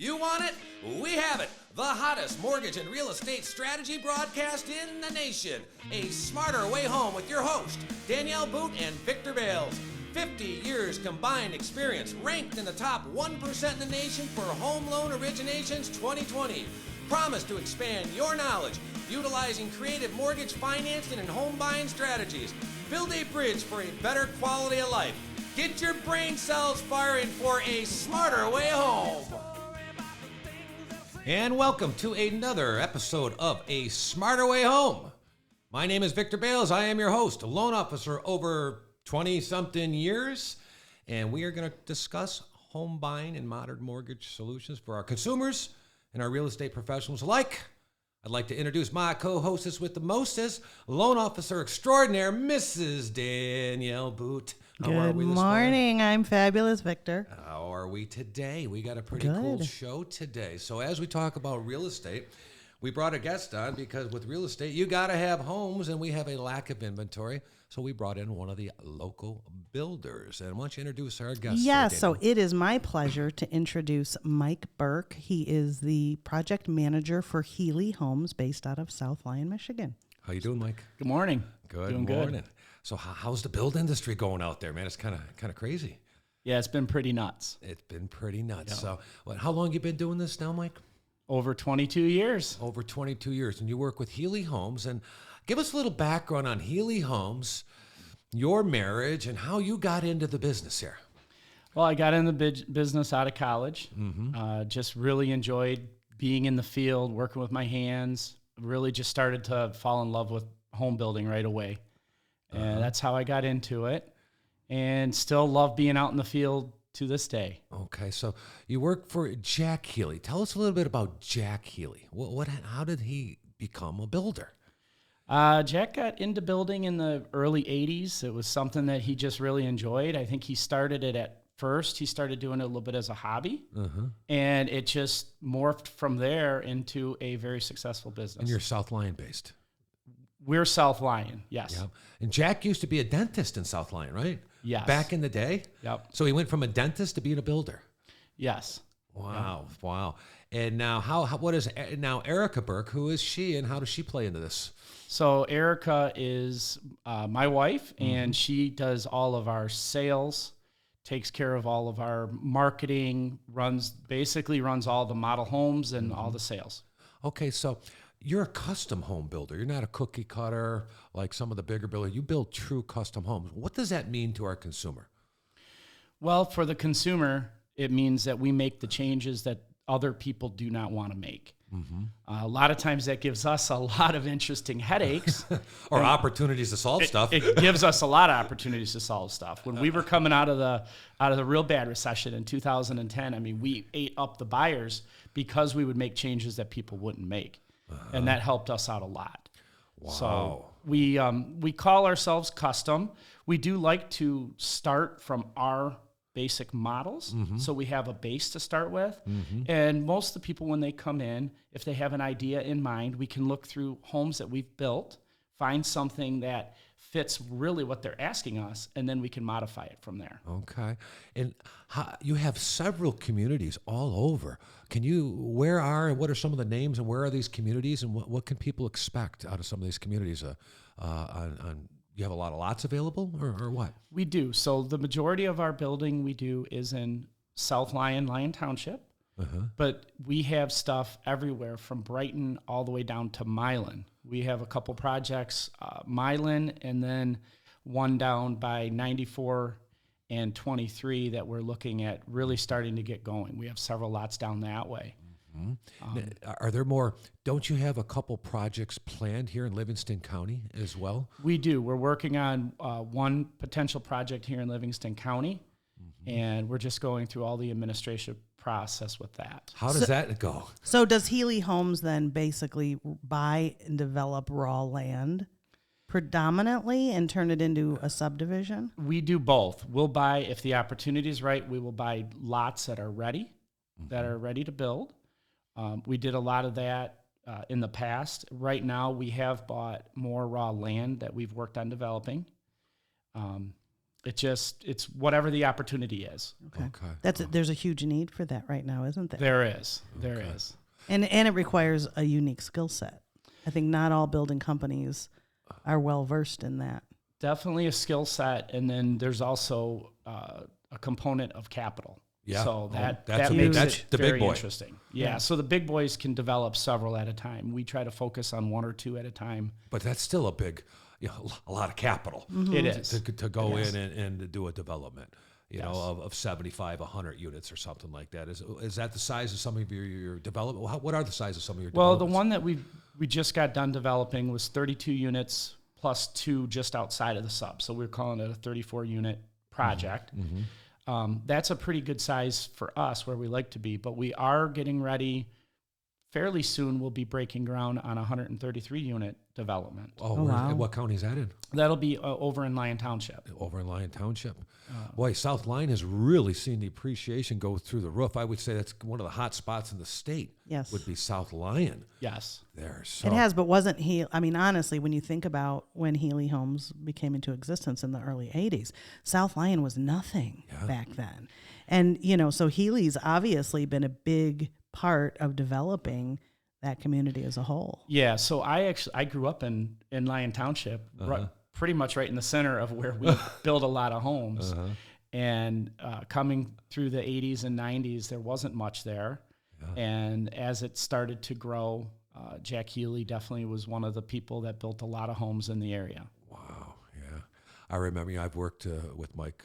You want it? We have it. The hottest mortgage and real estate strategy broadcast in the nation. A Smarter Way Home with your host, Danielle and Victor Bals. 50 years combined experience, ranked in the top 1% in the nation for home loan originations 2020. Promise to expand your knowledge, utilizing creative mortgage financing and home buying strategies. Build a bridge for a better quality of life. Get your brain cells firing for a smarter way home. And welcome to another episode of A Smarter Way Home. My name is Victor Bals. I am your host, a loan officer over 20-something years, and we are going to discuss home buying and modern mortgage solutions for our consumers and our real estate professionals alike. I'd like to introduce my co-hostess with the mostest, loan officer extraordinaire, Mrs. Danielle Boot. Good morning. I'm fabulous, Victor. How are we today? We got a pretty cool show today. So as we talk about real estate, we brought a guest on because with real estate, you got to have homes, and we have a lack of inventory. So we brought in one of the local builders. And why don't you introduce our guest? Yes, so it is my pleasure to introduce Mike Burke. He is the project manager for Healy Homes based out of South Lyon, Michigan. How you doing, Mike? Good morning. Good morning. Good. So how's the build industry going out there, man? It's kind of crazy. Yeah, it's been pretty nuts. It's been pretty nuts. Yeah. So how long you been doing this now, Mike? Over 22 years. Over 22 years. And you work with Healy Homes. And give us a little background on Healy Homes, your marriage, and how you got into the business here. Well, I got in the business out of college. Just really enjoyed being in the field, working with my hands. Really just started to fall in love with home building right away. And that's how I got into it. And still love being out in the field to this day. Okay, so you work for Jack Healy. Tell us a little bit about Jack Healy. How did he become a builder? Jack got into building in the early 80s. It was something that he just really enjoyed. I think he started it at first. He started doing it a little bit as a hobby. And it just morphed from there into a very successful business. And you're South Lyon based? We're South Lyon, yes. Yep. And Jack used to be a dentist in South Lyon, right? Yes. Back in the day? Yep. So he went from a dentist to being a builder? Yes. Wow, yep. Wow. And now what is now Erica Burke, who is she and how does she play into this? So Erica is my wife, and she does all of our sales, takes care of all of our marketing, runs all the model homes and all the sales. Okay, so you're a custom home builder. You're not a cookie cutter like some of the bigger builders. You build true custom homes. What does that mean to our consumer? Well, for the consumer, it means that we make the changes that other people do not want to make. A lot of times that gives us a lot of interesting headaches. Or opportunities to solve stuff. It gives us a lot of opportunities to solve stuff. When we were coming out of the real bad recession in 2010, I mean, we ate up the buyers because we would make changes that people wouldn't make. And that helped us out a lot. Wow. So we call ourselves custom. We do like to start from our basic models. So we have a base to start with. And most of the people, when they come in, if they have an idea in mind, we can look through homes that we've built, find something that fits really what they're asking us, and then we can modify it from there. Okay. And you have several communities all over. What are some of the names and where are these communities, and what can people expect out of some of these communities? You have a lot of lots available or what? We do. So the majority of our building we do is in South Lyon Township, but we have stuff everywhere from Brighton all the way down to Milan. We have a couple projects, Milan, and then one down by 94 and 23 that we're looking at really starting to get going. We have several lots down that way. Are there more? Don't you have a couple projects planned here in Livingston County as well? We do. We're working on one potential project here in Livingston County, and we're just going through all the administrative process with that. How does that go? So does Healy Homes then basically buy and develop raw land predominantly and turn it into a subdivision? We do both. We'll buy, if the opportunity is right, we will buy lots that are ready, to build. We did a lot of that in the past. Right now, we have bought more raw land that we've worked on developing. It's whatever the opportunity is. Okay. There's a huge need for that right now, isn't there? There is. There is. And it requires a unique skill set. I think not all building companies are well versed in that. Definitely a skill set, and then there's also a component of capital. Yeah. So that that's makes that's it the very big boy. interesting. Yeah. So the big boys can develop several at a time. We try to focus on one or two at a time. But that's still a lot of capital. It is. To go in and to do a development, of 75, 100 units or something like that. Is that the size of some of your development? What are the size of some of your Well, the developments? one that we just got done developing was 32 units plus 2 just outside of the sub. So we're calling it a 34-unit project. That's a pretty good size for us where we like to be, but we are getting ready. Fairly soon, we'll be breaking ground on a 133-unit development. Oh, wow. What county is that in? That'll be over in Lyon Township. Over in Lyon Township. Boy, South Lyon has really seen the appreciation go through the roof. I would say that's one of the hot spots in the state. Yes. Would be South Lyon. Yes. There. So It has, but wasn't honestly, when you think about when Healy Homes became into existence in the early 80s, South Lyon was nothing back then. And, so Healy's obviously been a big part of developing that community as a whole. Yeah, so I grew up in Lyon Township, pretty much right in the center of where we build a lot of homes. And coming through the 80s and 90s, there wasn't much there. And as it started to grow, Jack Healy definitely was one of the people that built a lot of homes in the area. Wow, yeah. I remember, I've worked with Mike.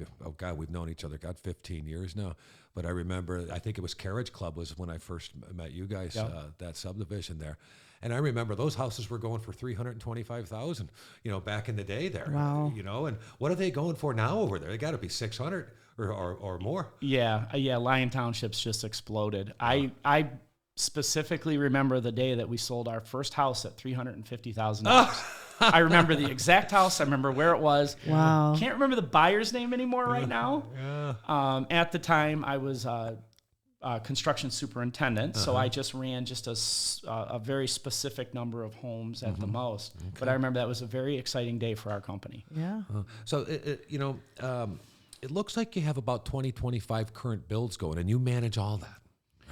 We've known each other, 15 years now. But I remember, I think it was Carriage Club was when I first met you guys, that subdivision there. And I remember those houses were going for $325,000, back in the day there. Wow. And what are they going for now over there? They got to be 600 or more. Yeah, Lyon Township's just exploded. I specifically remember the day that we sold our first house at $350,000. I remember the exact house. I remember where it was. Wow. Can't remember the buyer's name anymore right now. Yeah. At the time, I was construction superintendent, so I just ran just a very specific number of homes at the most. Okay. But I remember that was a very exciting day for our company. Yeah. So, it looks like you have about 25 current builds going, and you manage all that,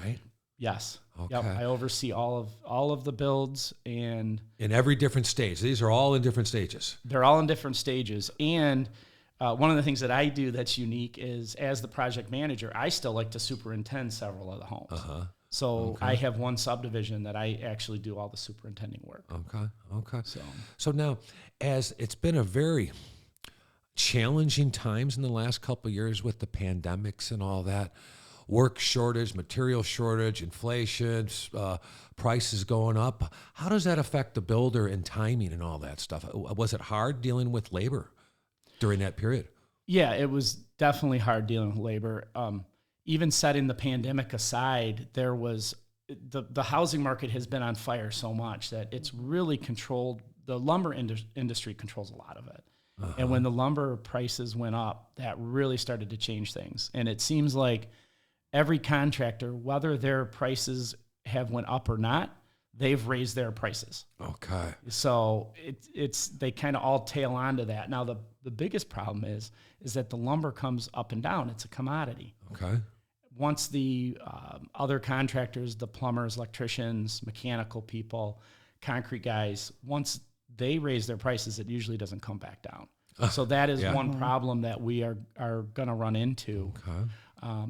right? Yes. Okay. Yep. I oversee all of the builds, and in every different stage. These are all in different stages. They're all in different stages. And one of the things that I do that's unique is, as the project manager, I still like to superintend several of the homes. So I have one subdivision that I actually do all the superintending work. Okay. So now, as it's been a very challenging times in the last couple of years with the pandemics and all that, work shortage, material shortage, inflation, prices going up. How does that affect the builder and timing and all that stuff? Was it hard dealing with labor during that period? Yeah, it was definitely hard dealing with labor. Even setting the pandemic aside, there was the housing market has been on fire so much that it's really controlled. The lumber industry controls a lot of it. And when the lumber prices went up, that really started to change things. And it seems like every contractor, whether their prices have went up or not, they've raised their prices. Okay. So they kind of all tail onto that. Now the biggest problem is that the lumber comes up and down. It's a commodity. Okay. Once the other contractors, the plumbers, electricians, mechanical people, concrete guys, once they raise their prices, it usually doesn't come back down. So that is one problem that we are going to run into. Okay.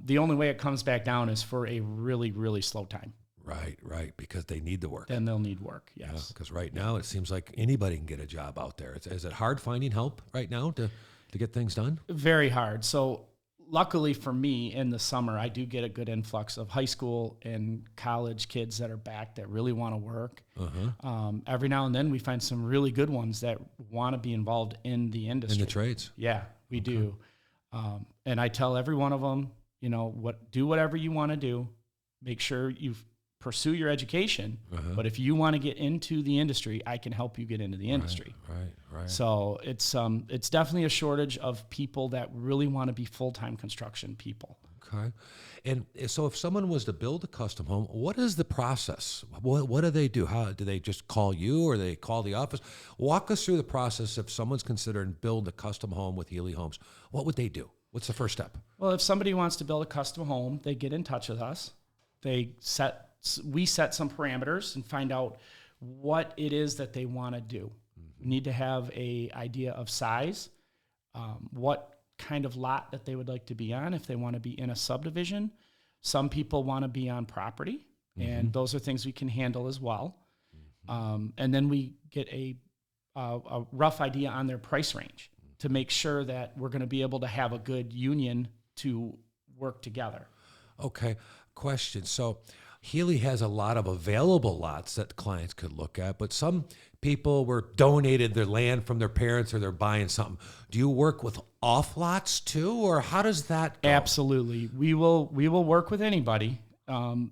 The only way it comes back down is for a really, really slow time. Right, because they need the work. Then they'll need work, yes. Because right now it seems like anybody can get a job out there. Is it hard finding help right now to get things done? Very hard. So luckily for me, in the summer, I do get a good influx of high school and college kids that are back that really want to work. Every now and then we find some really good ones that want to be involved in the industry. In the trades? Yeah, we do. And I tell every one of them, do whatever you want to do. Make sure you pursue your education. But if you want to get into the industry, I can help you get into the industry. Right. So it's definitely a shortage of people that really want to be full-time construction people. Okay. And so if someone was to build a custom home, what is the process? What do they do? How do they just call you or they call the office? Walk us through the process if someone's considering build a custom home with Healy Homes. What would they do? What's the first step? Well, if somebody wants to build a custom home, they get in touch with us. We set some parameters and find out what it is that they want to do. We need to have a idea of size, what kind of lot that they would like to be on, if they want to be in a subdivision. Some people want to be on property, and those are things we can handle as well. And then we get a rough idea on their price range to make sure that we're going to be able to have a good union to work together. Okay. Question. So Healy has a lot of available lots that clients could look at, but some people were donated their land from their parents or they're buying something. Do you work with off lots too, or how does that go? Absolutely. We will work with anybody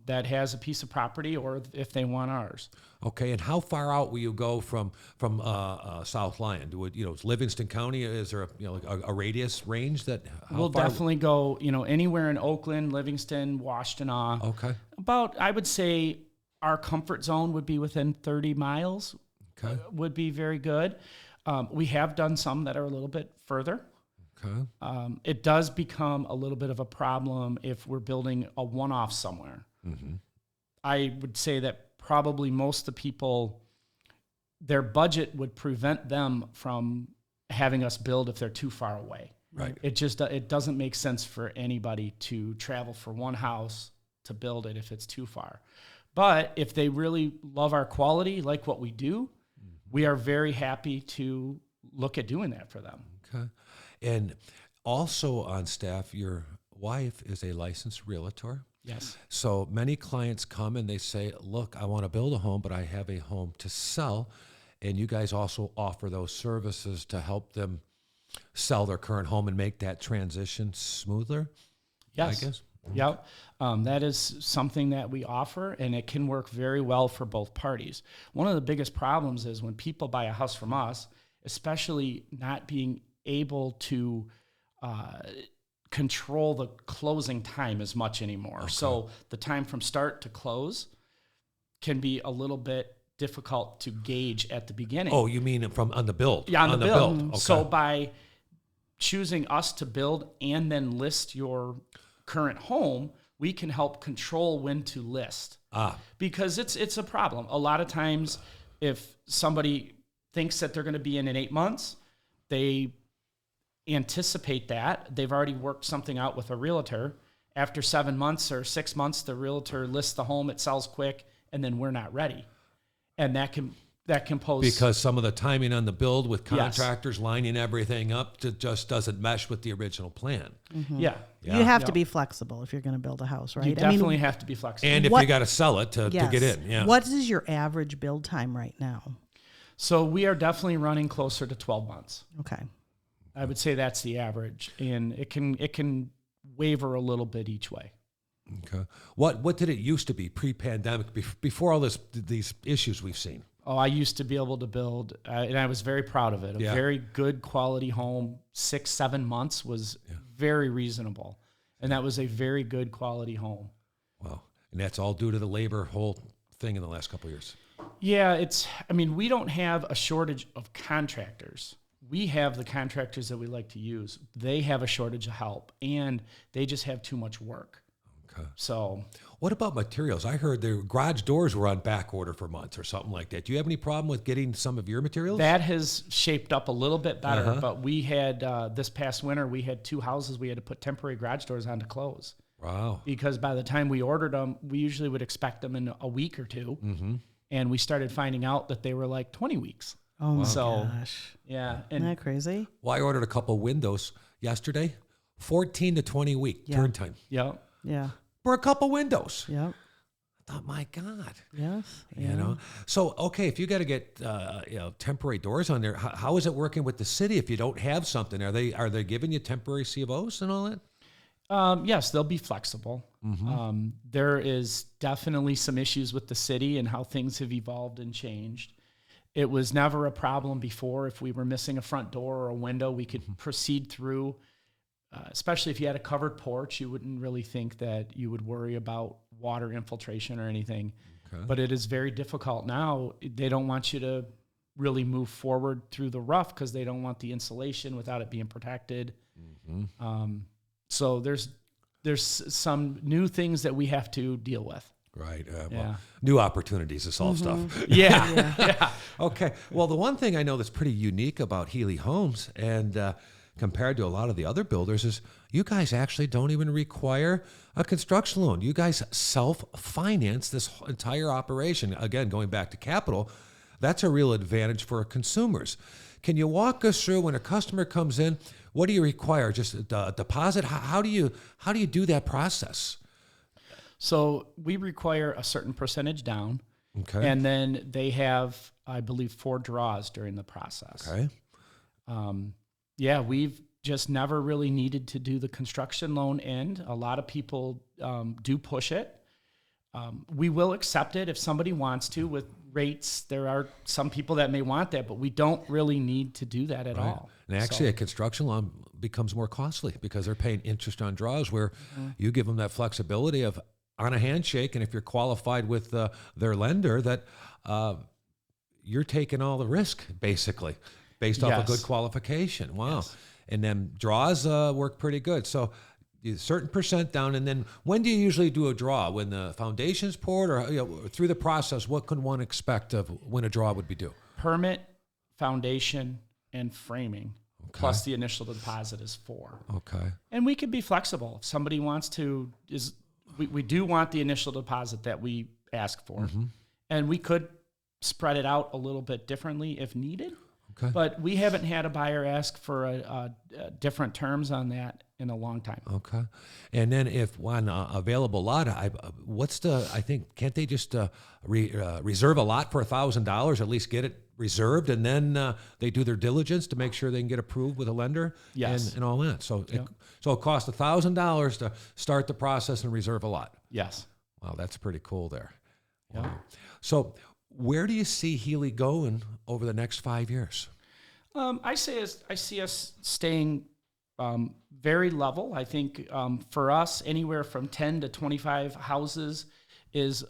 that has a piece of property, or if they want ours. Okay, and how far out will you go from South Lyon? Livingston County, is there a radius range that? We'll definitely go, anywhere in Oakland, Livingston, Washtenaw. Okay. About, I would say, our comfort zone would be within 30 miles. Okay. Would be very good. We have done some that are a little bit further. Okay. It does become a little bit of a problem if we're building a one-off somewhere. Mm-hmm. I would say that probably most of the people, their budget would prevent them from having us build if they're too far away. Right. It doesn't make sense for anybody to travel for one house to build it if it's too far. But if they really love our quality, like what we do, we are very happy to look at doing that for them. Okay. And also on staff, your wife is a licensed realtor. Yes. So many clients come and they say, look, I want to build a home, but I have a home to sell. And you guys also offer those services to help them sell their current home and make that transition smoother? Yes. I guess. Yep. That is something that we offer, and it can work very well for both parties. One of the biggest problems is when people buy a house from us, especially not being able to control the closing time as much anymore. Okay. So the time from start to close can be a little bit difficult to gauge at the beginning. Oh, you mean on the build? Yeah, on the build. Okay. So by choosing us to build and then list your current home, we can help control when to list. Because it's a problem. A lot of times if somebody thinks that they're going to be in 8 months, they anticipate that. They've already worked something out with a realtor. After 7 months or 6 months, the realtor lists the home, it sells quick, and then we're not ready. And that can pose... Because some of the timing on the build with Yes. contractors lining everything up just doesn't mesh with the original plan. Mm-hmm. Yeah. You have to be flexible if you're going to build a house, right? You definitely have to be flexible. And if you got to sell it to get in. Yeah. What is your average build time right now? So we are definitely running closer to 12 months. Okay. I would say that's the average, and it can waver a little bit each way. Okay. What did it used to be pre-pandemic, before all these issues we've seen? Oh, I used to be able to build, and I was very proud of it. A very good quality home, 6-7 months was very reasonable, and that was a very good quality home. Wow. And that's all due to the labor whole thing in the last couple of years. Yeah, we don't have a shortage of contractors. We have the contractors that we like to use. They have a shortage of help, and they just have too much work. Okay. So, what about materials? I heard the garage doors were on back order for months or something like that. Do you have any problem with getting some of your materials? that has shaped up a little bit better, but we had, this past winter, we had 2 houses we had to put temporary garage doors on to close. Wow. Because by the time we ordered them, we usually would expect them in a week or 2. Mm-hmm. And we started finding out that they were like 20 weeks. Oh my So, gosh. Yeah. Isn't And that crazy? Well, I ordered a couple windows yesterday, 14 to 20 week turn time yeah. Yeah. for a couple windows. Yep. I thought, my God. Yes. You know, so okay, if you got to get temporary doors on there, how is it working with the city if you don't have something? Are they giving you temporary C of O's and all that? Yes, they'll be flexible. Mm-hmm. There is definitely some issues with the city and how things have evolved and changed. It was never a problem before. If we were missing a front door or a window, we could proceed through especially if you had a covered porch, you wouldn't really think that you would worry about water infiltration or anything. Okay. But it is very difficult now. They don't want you to really move forward through the rough because they don't want the insulation without it being protected. So there's some new things that we have to deal with. Right. Yeah. Well, new opportunities to solve stuff. Yeah. Okay. Well, the one thing I know that's pretty unique about Healy Homes and compared to a lot of the other builders is you guys actually don't even require a construction loan. You guys self-finance this entire operation. Again, going back to capital, that's a real advantage for consumers. Can you walk us through when a customer comes in, what do you require? Just a deposit? How do you do that process? So we require a certain percentage down. Okay. And then they have, I believe, 4 draws during the process. Okay. We've just never really needed to do the construction loan end. A lot of people do push it. We will accept it if somebody wants to with rates. There are some people that may want that, but we don't really need to do that at all. And actually, a construction loan becomes more costly because they're paying interest on draws where you give them that flexibility of on a handshake, and if you're qualified with their lender, that you're taking all the risk, basically, based off a good qualification. Wow. Yes. And then draws work pretty good. So a certain percent down, and then when do you usually do a draw? When the foundation's poured, or through the process, what can one expect of when a draw would be due? Permit, foundation, and framing, plus the initial deposit is 4. Okay. And we can be flexible. If somebody wants to, we do want the initial deposit that we ask for. And we could spread it out a little bit differently if needed. Okay. But we haven't had a buyer ask for different terms on that in a long time. Okay. And then if one available lot, can't they just reserve a lot for $1,000, at least get it reserved, and then they do their diligence to make sure they can get approved with a lender? Yes. And all that. So it costs $1,000 to start the process and reserve a lot. Yes. Wow, that's pretty cool there. Yeah. Wow. So where do you see Healy going over the next 5 years? I see us staying very level. I think for us, anywhere from 10 to 25 houses is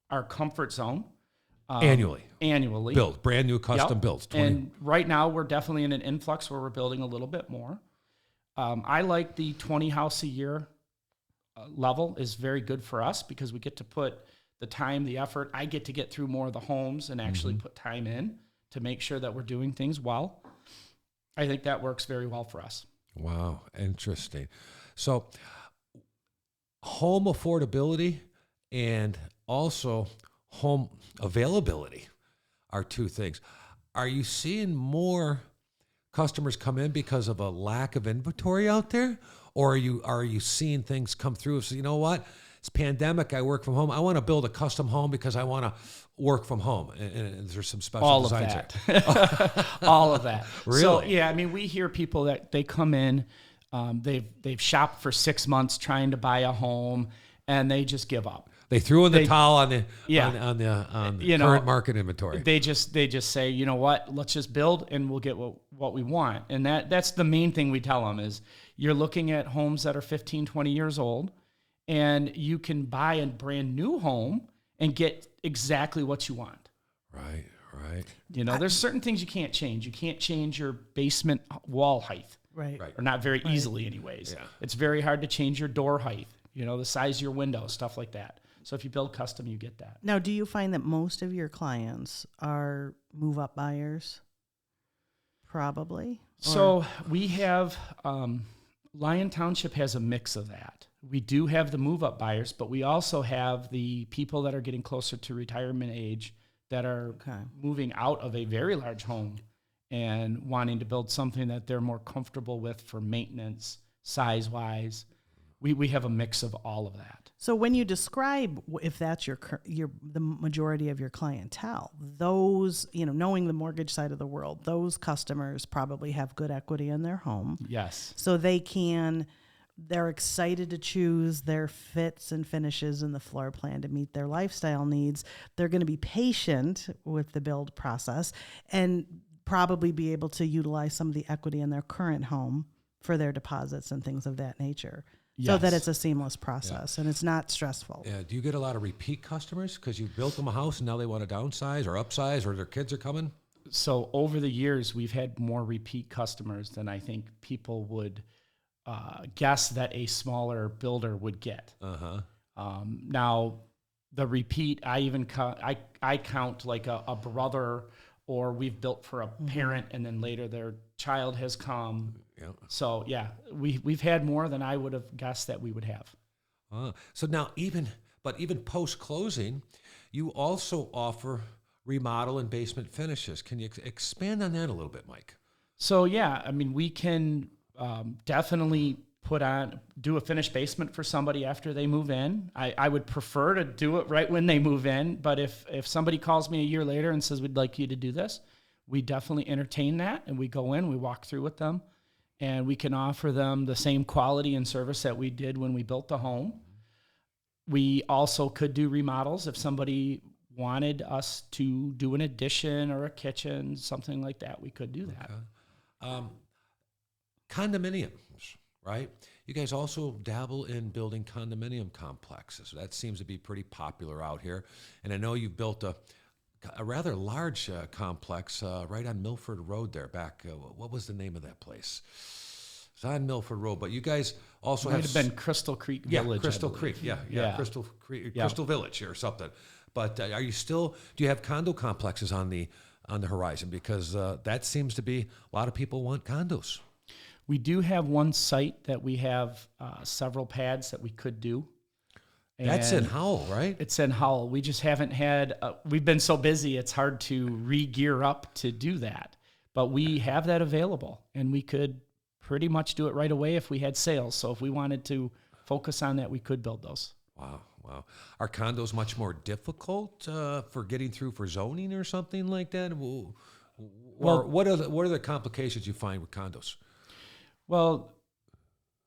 our comfort zone. Annually. Built. Brand new custom builds. 20. And right now we're definitely in an influx where we're building a little bit more. I like the 20 house a year level is very good for us because we get to put the time, the effort. I get to get through more of the homes and actually put time in to make sure that we're doing things well. I think that works very well for us. Wow, interesting. So home affordability and also home availability are two things. Are you seeing more customers come in because of a lack of inventory out there? Or are you seeing things come through? So you know what? It's pandemic. I work from home. I want to build a custom home because I want to work from home. And there's some special all of designs that. All of that. Really? So yeah, I mean, we hear people that they come in, they've shopped for 6 months trying to buy a home, and they just give up. They threw in the towel on the You know, current market inventory. They just say, you know what, let's just build and we'll get what we want. And that's the main thing we tell them is you're looking at homes that are 15, 20 years old, and you can buy a brand new home and get exactly what you want. Right. You know, there's certain things you can't change. You can't change your basement wall height. Right. Or not very easily anyways. Yeah. It's very hard to change your door height, you know, the size of your windows, stuff like that. So if you build custom, you get that. Now, do you find that most of your clients are move-up buyers? Probably. So we have, Lyon Township has a mix of that. We do have the move-up buyers, but we also have the people that are getting closer to retirement age that are moving out of a very large home and wanting to build something that they're more comfortable with for maintenance, size-wise. We have a mix of all of that. So when you describe, if that's the majority of your clientele, those, you know, knowing the mortgage side of the world, those customers probably have good equity in their home. Yes. So they're excited to choose their fits and finishes in the floor plan to meet their lifestyle needs. They're going to be patient with the build process and probably be able to utilize some of the equity in their current home for their deposits and things of that nature. So that Yes. it's a seamless process and it's not stressful. Yeah. Do you get a lot of repeat customers because you built them a house and now they want to downsize or upsize or their kids are coming? So over the years, we've had more repeat customers than I think people would guess that a smaller builder would get. Now, the repeat, I even I count like a brother, or we've built for a parent and then later their child has come. Yeah. So yeah, we've had more than I would have guessed that we would have. So now even post closing, you also offer remodel and basement finishes. Can you expand on that a little bit, Mike? So yeah, I mean, we can definitely do a finished basement for somebody after they move in. I would prefer to do it right when they move in, but if somebody calls me a year later and says, we'd like you to do this, we definitely entertain that, and we go in, we walk through with them, and we can offer them the same quality and service that we did when we built the home. We also could do remodels if somebody wanted us to do an addition or a kitchen, something like that. We could do that. Okay. Condominiums, right? You guys also dabble in building condominium complexes. That seems to be pretty popular out here. And I know you've built a rather large complex right on Milford Road there back. What was the name of that place? It's on Milford Road, but you guys also Might have been Crystal Creek Village. Crystal I believe. Creek, Yeah. Crystal Creek, Yeah. Crystal Village or something. But do you have condo complexes on the horizon? Because that seems to be a lot of people want condos. We do have one site that we have several pads that we could do. That's in And Howell, right? It's in Howell. We just haven't had, we've been so busy, it's hard to re-gear up to do that. But we have that available, and we could pretty much do it right away if we had sales. So if we wanted to focus on that, we could build those. Wow. Are condos much more difficult for getting through for zoning or something like that? Or what are the complications you find with condos? Well,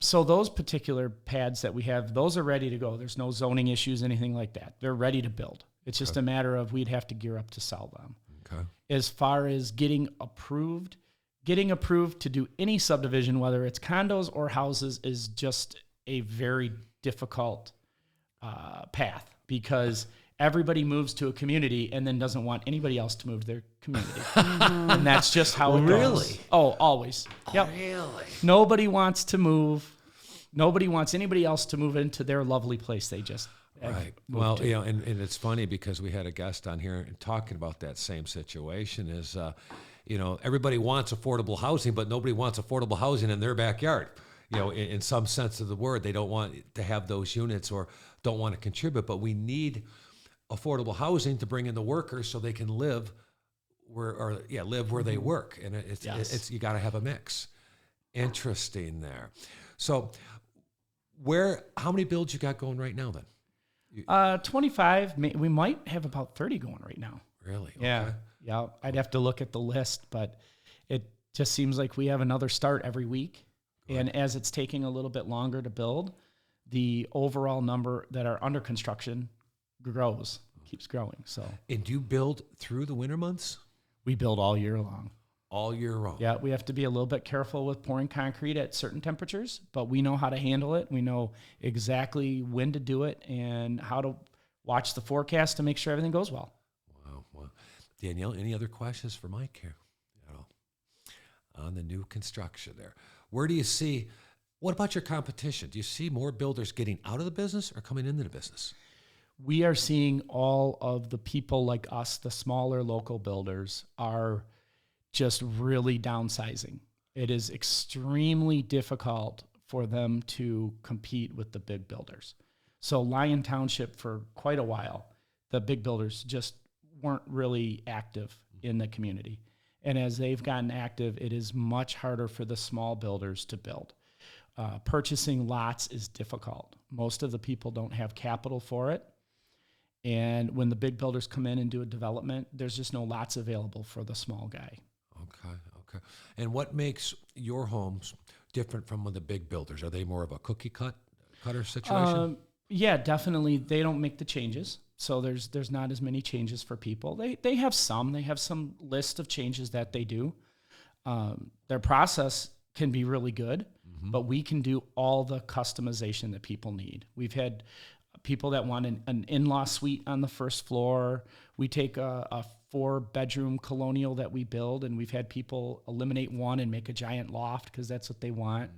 so those particular pads that we have, those are ready to go. There's no zoning issues, anything like that. They're ready to build. It's just a matter of we'd have to gear up to sell them. Okay. As far as getting approved to do any subdivision, whether it's condos or houses, is just a very difficult path, because everybody moves to a community and then doesn't want anybody else to move to their community. And that's just how it goes. Really? Oh, always. Yep. Really? Nobody wants to move. Nobody wants anybody else to move into their lovely place they just Right. moved Well, to. and it's funny because we had a guest on here talking about that same situation is, everybody wants affordable housing, but nobody wants affordable housing in their backyard. In some sense of the word, they don't want to have those units or don't want to contribute, but we need affordable housing to bring in the workers so they can live where they work. And it's you got to have a mix. Interesting there. So how many builds you got going right now then? 25. We might have about 30 going right now. Really? Yeah. Okay. Yeah. I'd have to look at the list, but it just seems like we have another start every week. And as it's taking a little bit longer to build, the overall number that are under construction keeps growing. So, And do you build through the winter months? we build all year long. All year round? Yeah, we have to be a little bit careful with pouring concrete at certain temperatures, but we know how to handle it. We know exactly when to do it and how to watch the forecast to make sure everything goes well. Wow. Danielle, any other questions for Mike here at all on the new construction there? Where do you see, what about your competition? Do you see more builders getting out of the business or coming into the business? We are seeing all of the people like us, the smaller local builders, are just really downsizing. It is extremely difficult for them to compete with the big builders. So Lyon Township, for quite a while, the big builders just weren't really active in the community. And as they've gotten active, it is much harder for the small builders to build. Purchasing lots is difficult. Most of the people don't have capital for it. And when the big builders come in and do a development, there's just no lots available for the small guy. Okay. And what makes your homes different from the big builders? Are they more of a cookie cutter situation? Yeah, definitely. They don't make the changes. So there's not as many changes for people. They have some list of changes that they do. Their process can be really good, but we can do all the customization that people need. We've had people that want an in-law suite on the first floor. We take a 4-bedroom colonial that we build, and we've had people eliminate one and make a giant loft because that's what they want.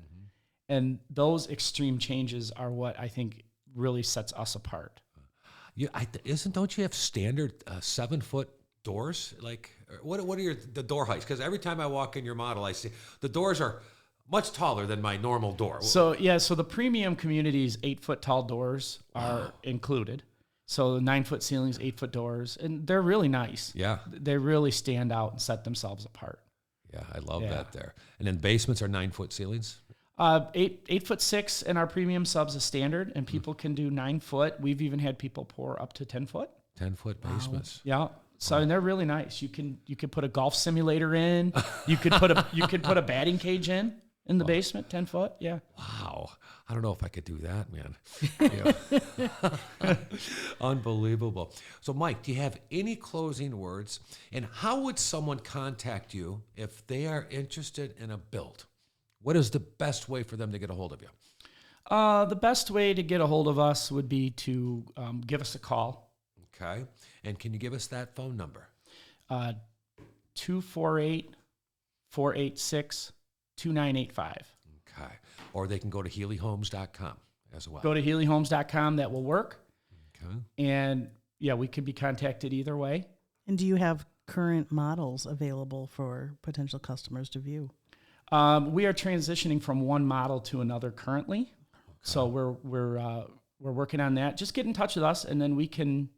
And those extreme changes are what I think really sets us apart. Don't you have standard 7-foot doors? Like, what are the door heights? Because every time I walk in your model, I see the doors are much taller than my normal door. So the premium community's 8-foot tall doors are included. So the 9-foot ceilings, 8-foot doors, and they're really nice. Yeah. They really stand out and set themselves apart. Yeah, I love that there. And then basements are 9-foot ceilings? 8'6" in our premium subs is standard, and people can do 9 foot. We've even had people pour up to 10 foot. 10-foot basements. Yeah. So and they're really nice. You can put a golf simulator in. You could put a batting cage in the basement, 10 foot. Yeah. Wow. I don't know if I could do that, man. Unbelievable. So, Mike, do you have any closing words? And how would someone contact you if they are interested in a build? What is the best way for them to get a hold of you? The best way to get a hold of us would be to give us a call. Okay. And can you give us that phone number? 248-486-2985. Okay. Or they can go to HealyHomes.com as well. Go to HealyHomes.com. That will work. Okay. And, we could be contacted either way. And do you have current models available for potential customers to view? We are transitioning from one model to another currently. Okay. So we're working on that. Just get in touch with us, and then we can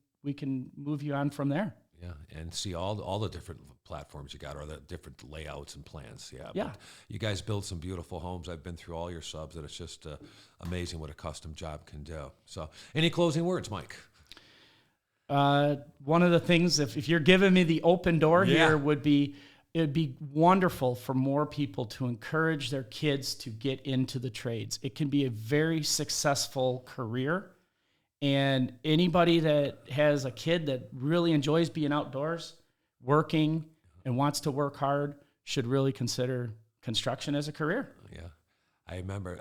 move you on from there. Yeah, and see all the different platforms you got, or the different layouts and plans. Yeah. Yeah. But you guys build some beautiful homes. I've been through all your subs, and it's just amazing what a custom job can do. So, any closing words, Mike? One of the things, if you're giving me the open door here, would be it'd be wonderful for more people to encourage their kids to get into the trades. It can be a very successful career. And anybody that has a kid that really enjoys being outdoors, working, and wants to work hard should really consider construction as a career. Yeah. I remember,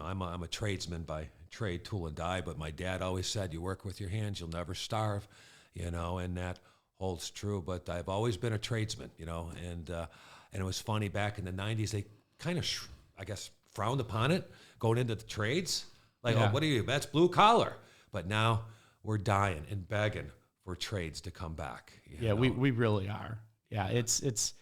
I'm a tradesman by trade, tool and die, but my dad always said, you work with your hands, you'll never starve, and that holds true. But I've always been a tradesman, and it was funny back in the 90s, they kind of, frowned upon it, going into the trades. Like, oh, what are you? That's blue collar. But now we're dying and begging for trades to come back. We really are. Yeah, it's.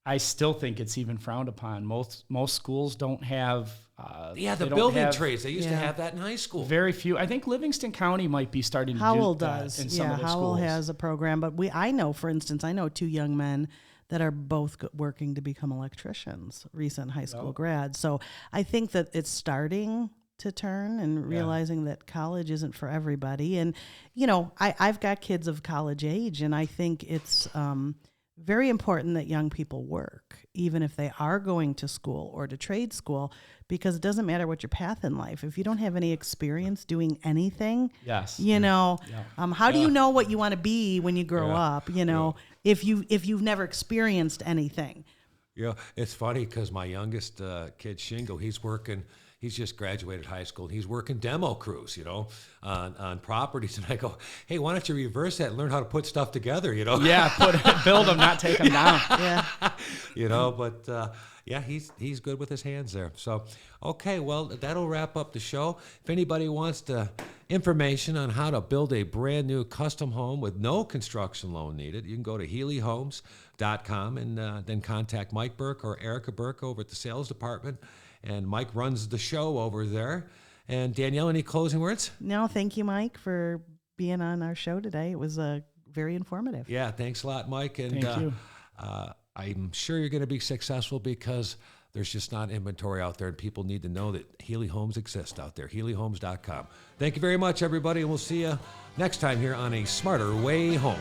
I still think it's even frowned upon. Most schools don't have. The building trades. They used to have that in high school. Very few. I think Livingston County might be starting to Howell do that does. in some of their schools. Howell has a program, but I know 2 young men that are both working to become electricians, recent high school grads. So I think that it's starting to turn and realizing that college isn't for everybody. And, I've got kids of college age, and I think it's very important that young people work, even if they are going to school or to trade school, because it doesn't matter what your path in life. If you don't have any experience doing anything, how do you know what you want to be when you grow up, if you've never experienced anything? Yeah, it's funny because my youngest kid, Shingo, he's just graduated high school. He's working demo crews, on properties. And I go, hey, why don't you reverse that and learn how to put stuff together, Yeah, build them, not take them down. Yeah. He's good with his hands there. So, okay, well, that'll wrap up the show. If anybody wants information on how to build a brand new custom home with no construction loan needed, you can go to HealyHomes.com and then contact Mike Burke or Erica Burke over at the sales department. And Mike runs the show over there. And Danielle, any closing words? No, thank you, Mike, for being on our show today. It was very informative. Yeah, thanks a lot, Mike. And thank you. I'm sure you're going to be successful because there's just not inventory out there, and people need to know that Healy Homes exist out there. HealyHomes.com. Thank you very much, everybody, and we'll see you next time here on A Smarter Way Home.